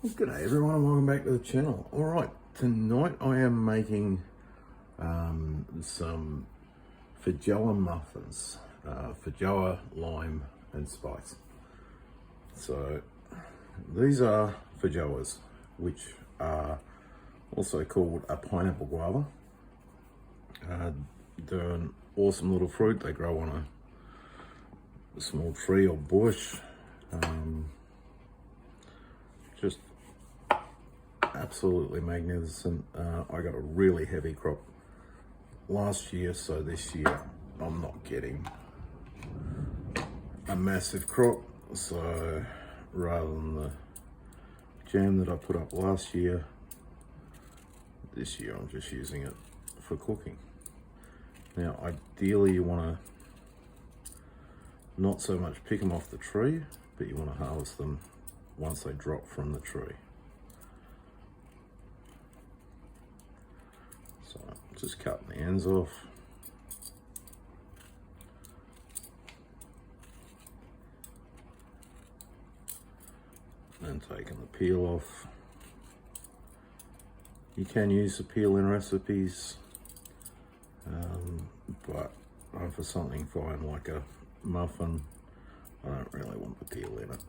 Well, g'day everyone and welcome back to the channel. Alright, tonight I am making some Feijoa muffins. Feijoa, lime and spice. So these are Feijoas, which are also called a Pineapple Guava. They're an awesome little fruit. They grow on a small tree or bush. Just absolutely magnificent. I got a really heavy crop last year, so this year I'm not getting a massive crop. So rather than the jam that I put up last year, this year I'm just using it for cooking. Now ideally you want to not so much pick them off the tree, but you want to harvest them once they drop from the tree. So just cutting the ends off. And taking the peel off. You can use the peel in recipes, but for something fine like a muffin, I don't really want the peel in it.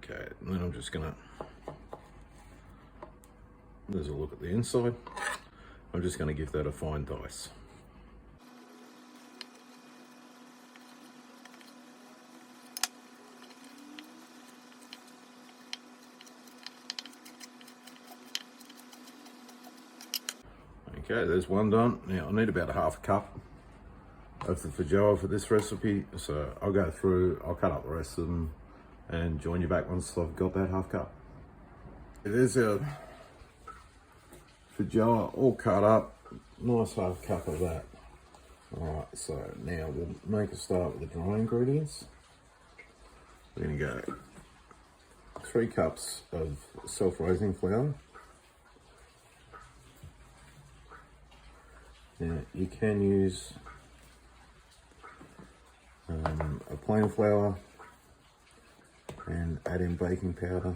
Okay, and then I'm just gonna, there's a look at the inside. I'm just gonna give that a fine dice. Okay, there's one done. Now I need about a half a cup of the Feijoa for this recipe. So I'll go through, I'll cut up the rest of them and join you back once I've got that half cup. There's a Feijoa all cut up, nice half cup of that. Alright, so now we'll make a start with the dry ingredients. We're gonna go 3 cups of self-raising flour. Now you can use a plain flour and add in baking powder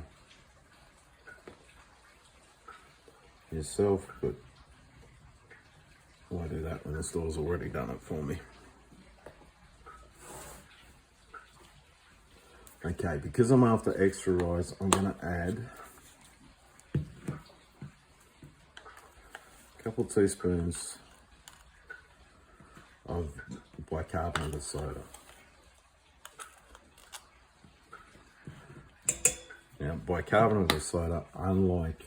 yourself, but why do that when the store's already done it for me? Okay, because I'm after extra rice, I'm going to add a couple of teaspoons of bicarbonate of soda. Now, bicarbonate of soda, unlike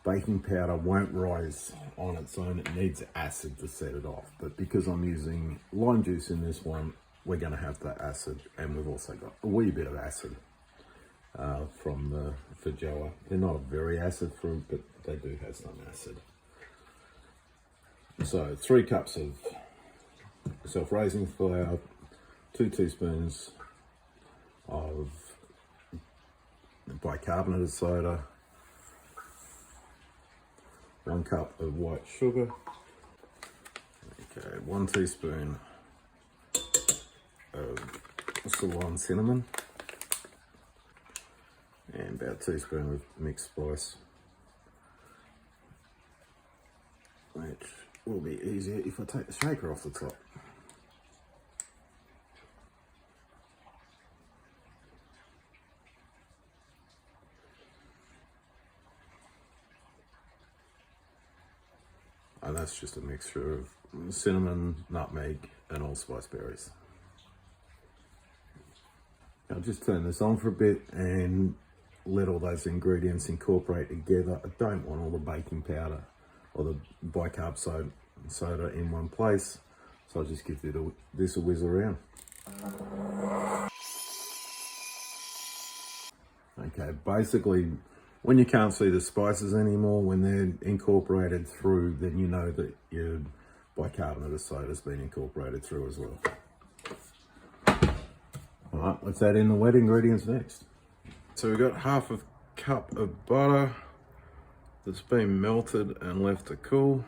baking powder, won't rise on its own. It needs acid to set it off. But because I'm using lime juice in this one, we're going to have the acid, and we've also got a wee bit of acid from the Feijoa. They're not a very acid fruit, but they do have some acid. So 3 cups of self-raising flour, 2 teaspoons of bicarbonate of soda, 1 cup of white sugar, okay, 1 teaspoon of Ceylon cinnamon, and about a teaspoon of mixed spice, which will be easier if I take the shaker off the top. And that's just a mixture of cinnamon, nutmeg, and allspice berries. I'll just turn this on for a bit and let all those ingredients incorporate together. I don't want all the baking powder or the bicarb soda in one place, so I'll just give this a whiz around. Okay, basically, when you can't see the spices anymore, when they're incorporated through, then you know that your bicarbonate of soda has been incorporated through as well. All right, let's add in the wet ingredients next. So we've got half a cup of butter, that's been melted and left to cool.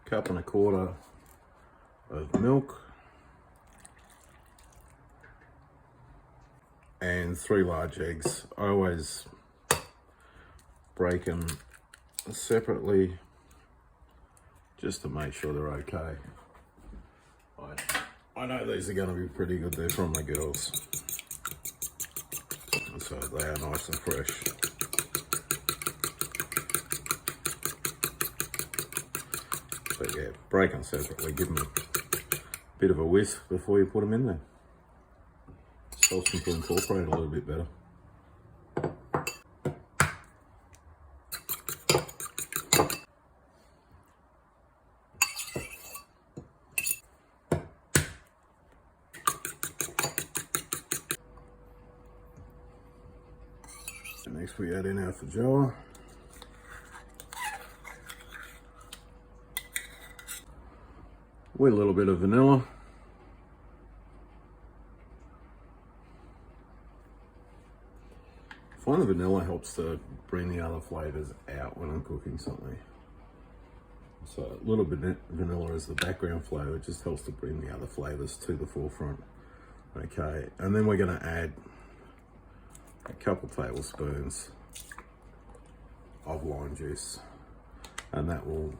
Cup and a quarter of milk. And 3 large eggs. I always break them separately just to make sure they're okay. I know these are going to be pretty good. They're from the girls, so they are nice and fresh. But yeah, break them separately, give them a bit of a whisk before you put them in there. Helps them to incorporate a little bit better. And next we add in our feijoa. With a little bit of vanilla. I find the vanilla helps to bring the other flavors out when I'm cooking something. So a little bit of vanilla as the background flavor, it just helps to bring the other flavors to the forefront. Okay, and then we're gonna add a couple tablespoons of lime juice, and that will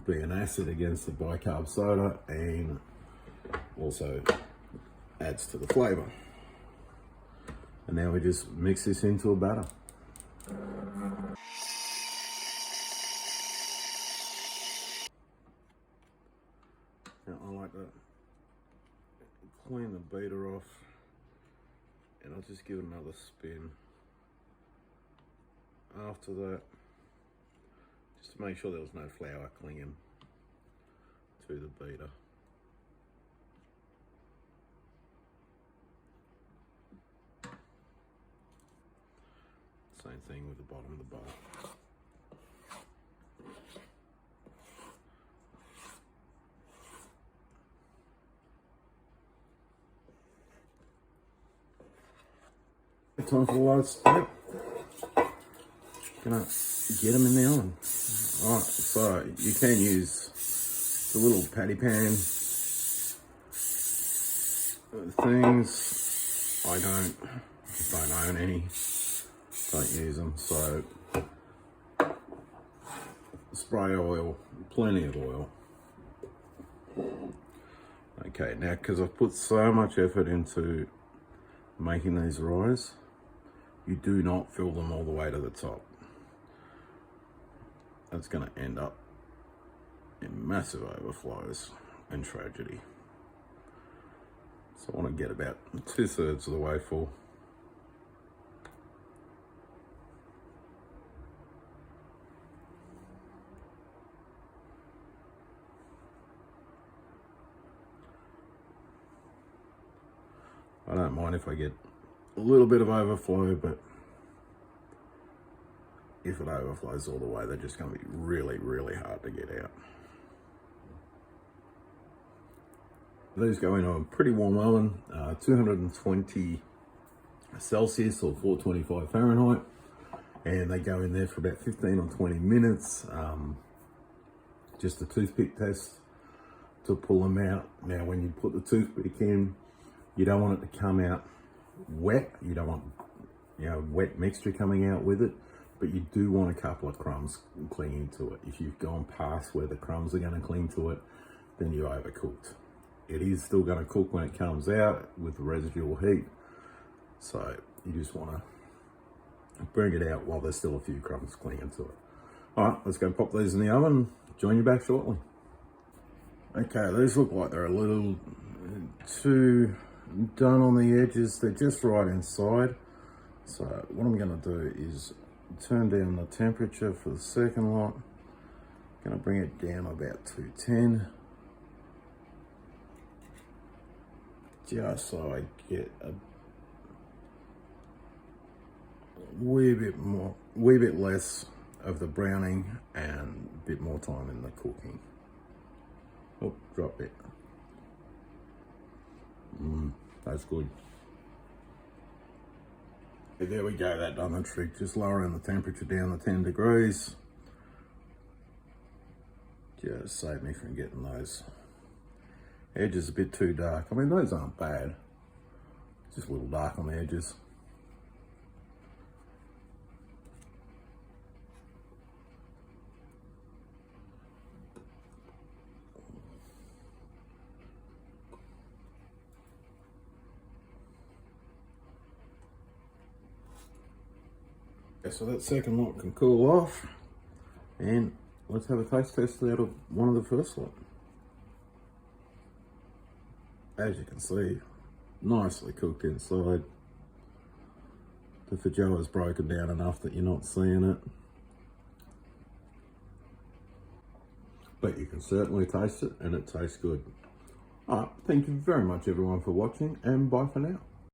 be an acid against the bicarb soda and also adds to the flavor. And now we just mix this into a batter. Now I like to clean the beater off, and I'll just give it another spin after that, just to make sure there was no flour clinging to the beater. Same thing with the bottom of the bowl. Time for the last step. Gonna get them in the oven. Alright, so you can use the little patty pan things. I don't own any. Don't use them. So spray oil, plenty of oil. Okay, now because I've put so much effort into making these rise, you do not fill them all the way to the top. That's going to end up in massive overflows and tragedy. So I want to get about 2/3 of the way full. I don't mind if I get a little bit of overflow, but if it overflows all the way, they're just going to be really, really hard to get out. These go in a pretty warm oven, 220 Celsius or 425 Fahrenheit, and they go in there for about 15 or 20 minutes. Just a toothpick test to pull them out. Now, when you put the toothpick in, you don't want it to come out wet. You don't want, wet mixture coming out with it, but you do want a couple of crumbs clinging to it. If you've gone past where the crumbs are going to cling to it, then you overcooked. It is still going to cook when it comes out with the residual heat. So you just want to bring it out while there's still a few crumbs clinging to it. All right, let's go pop these in the oven. Join you back shortly. Okay, these look like they're a little too done on the edges. They're just right inside. So what I'm going to do is turn down the temperature for the second lot. Going to bring it down about 210, just so I get a wee bit less of the browning and a bit more time in the cooking. Oh, drop it. That's good. There we go, that done the trick. Just lowering the temperature down to 10 degrees. Just save me from getting those edges a bit too dark. I mean, those aren't bad. Just a little dark on the edges. So that second lot can cool off, and let's have a taste test out of one of the first lot. As you can see, nicely cooked inside. The feijoa is broken down enough that you're not seeing it, but you can certainly taste it, and it tastes good. Alright, thank you very much everyone for watching, and bye for now.